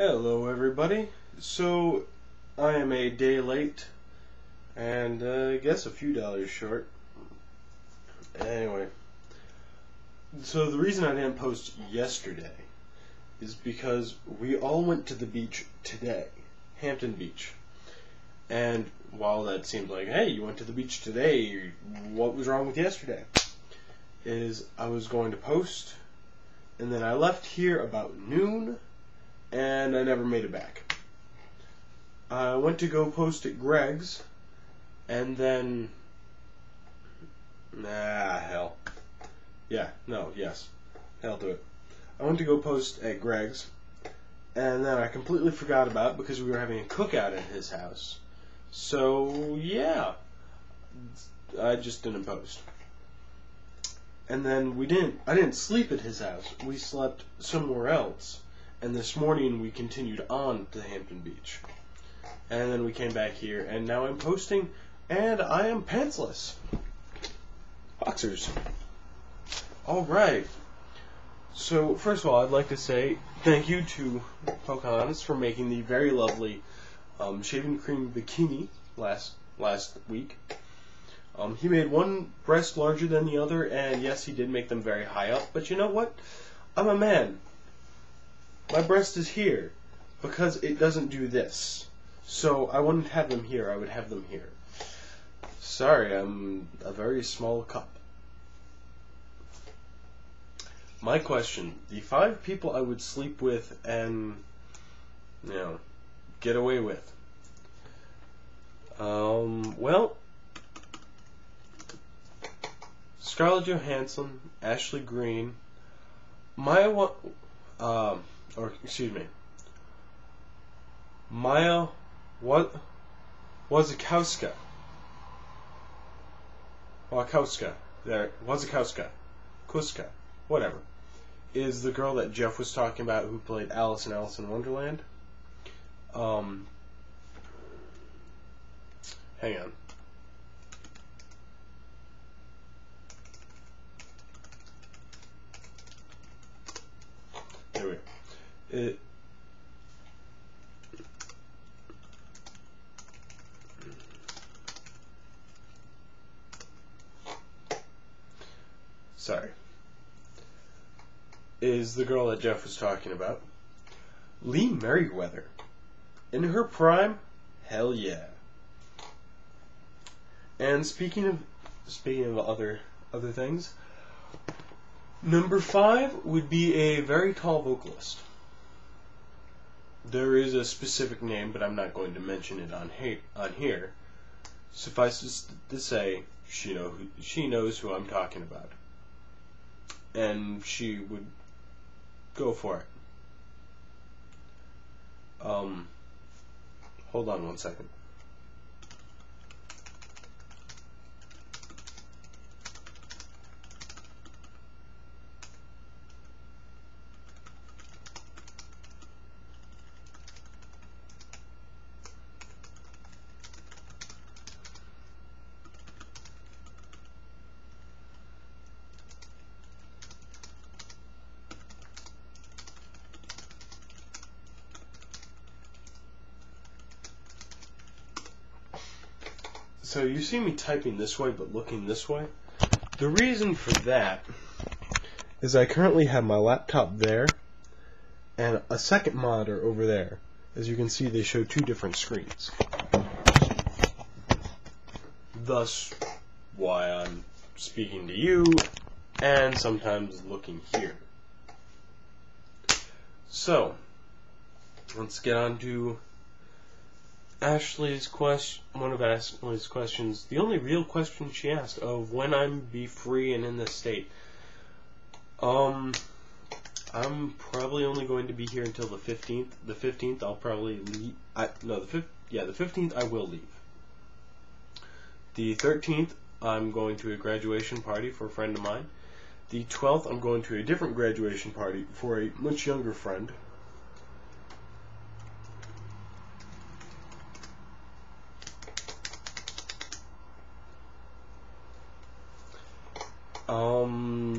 Hello everybody. So I am a day late and I guess a few dollars short. Anyway, so the reason I didn't post yesterday is because we all went to the beach today, Hampton Beach. And while that seems like, hey, you went to the beach today, what was wrong with yesterday? Is I was going to post and then I left here about noon and I never made it back. I went to go post at Greg's, and then... hell. Hell to it. I went to go post at Greg's, and then I completely forgot about it because we were having a cookout at his house. So, yeah. I just didn't post. And then I didn't sleep at his house. We slept somewhere else. And this morning we continued on to Hampton Beach. And then we came back here, and now I'm posting, and I am pantsless. Boxers. Alright. So, first of all, I'd like to say thank you to Pocahontas for making the very lovely shaving cream bikini last week. He made one breast larger than the other, and yes, he did make them very high up, but you know what? I'm a man. My breast is here because it doesn't do this. So I wouldn't have them here, I would have them here. Sorry, I'm a very small cup. My question, the 5 people I would sleep with and, get away with. Well, Scarlett Johansson, Ashley Greene, Maya Wasikowska, Kuska, whatever, is the girl that Jeff was talking about who played Alice in Alice in Wonderland. Hang on. There we go. Is the girl that Jeff was talking about. Lee Merriweather. In her prime, hell yeah. And speaking of other things, number 5 would be a very tall vocalist. There is a specific name, but I'm not going to mention it on here. Suffice it to say, she knows who I'm talking about. And she would go for it. Hold on one second. So you see me typing this way but looking this way? The reason for that is I currently have my laptop there and a second monitor over there. As you can see, they show 2 different screens. Thus why I'm speaking to you and sometimes looking here. So, let's get on to one of Ashley's questions, the only real question she asked, of when I'm be free and in this state. I'm probably only going to be here until the 15th. The 15th I'll probably leave. The 15th I will leave. The 13th I'm going to a graduation party for a friend of mine. The 12th I'm going to a different graduation party for a much younger friend.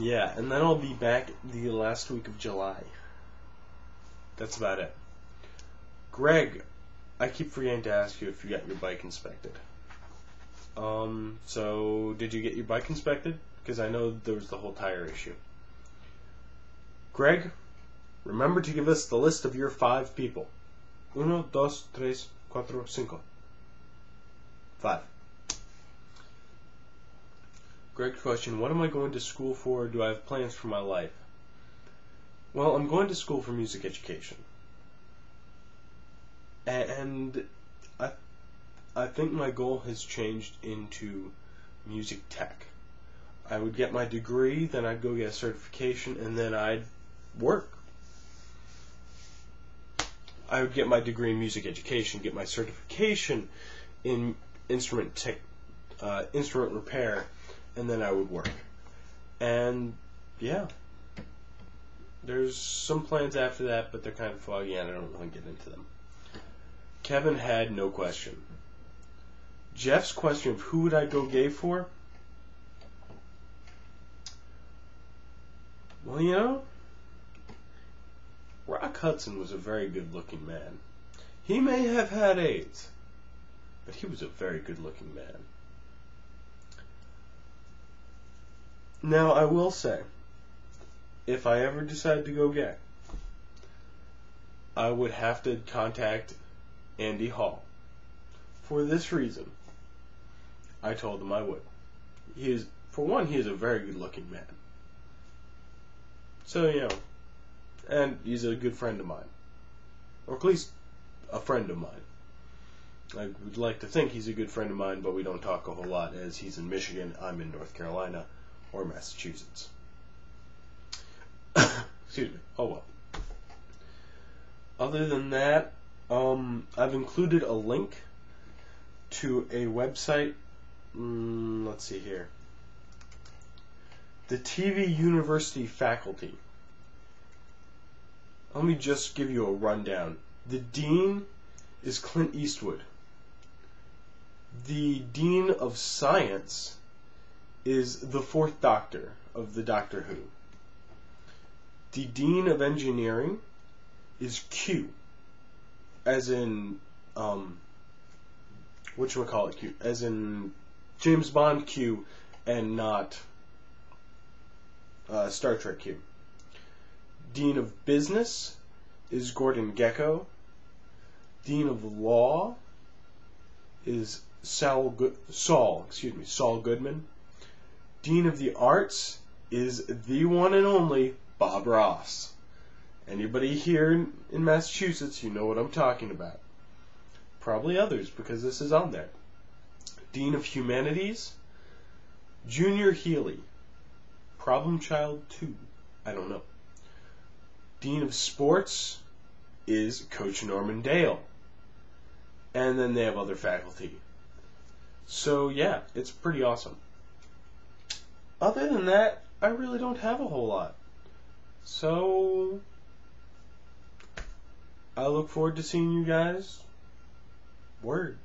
Yeah, and then I'll be back the last week of July. That's about it. Greg, I keep forgetting to ask you if you got your bike inspected. So did you get your bike inspected? Because I know there was the whole tire issue. Greg, remember to give us the list of your 5 people. 1, 2, 3, 4, 5. 5. Greg's question, what am I going to school for? Do I have plans for my life? Well, I'm going to school for music education. And I think my goal has changed into music tech. I would get my degree, then I'd go get a certification, and then I'd work. I would get my degree in music education, get my certification in instrument repair, and then I would work. And yeah, there's some plans after that, but they're kind of foggy and I don't want to get into them. Kevin had no question. Jeff's question of who would I go gay for? Well, you know, Rock Hudson was a very good-looking man. He may have had AIDS, but he was a very good-looking man. Now, I will say, if I ever decide to go gay, I would have to contact Andy Hall. For this reason, I told him I would. For one, he is a very good-looking man. So, you know, and he's a good friend of mine. Or at least a friend of mine. I would like to think he's a good friend of mine, but we don't talk a whole lot as he's in Michigan, I'm in North Carolina, or Massachusetts. Excuse me. Oh well. Other than that, I've included a link to a website. Let's see here. The TV University faculty. Let me just give you a rundown. The dean is Clint Eastwood. The dean of science is the 4th Doctor of the Doctor Who. The dean of engineering is Q, as in whatchamacallit Q, as in James Bond Q, and not Star Trek Q. Dean of business is Gordon Gekko. Dean of law is Saul Goodman. Dean of the arts is the one and only Bob Ross. Anybody here in Massachusetts, you know what I'm talking about. Probably others, because this is on there. Dean of humanities, Junior Healy. Problem Child 2. I don't know. Dean of sports is Coach Norman Dale. And then they have other faculty. So yeah, it's pretty awesome. Other than that, I really don't have a whole lot. So I look forward to seeing you guys. Word.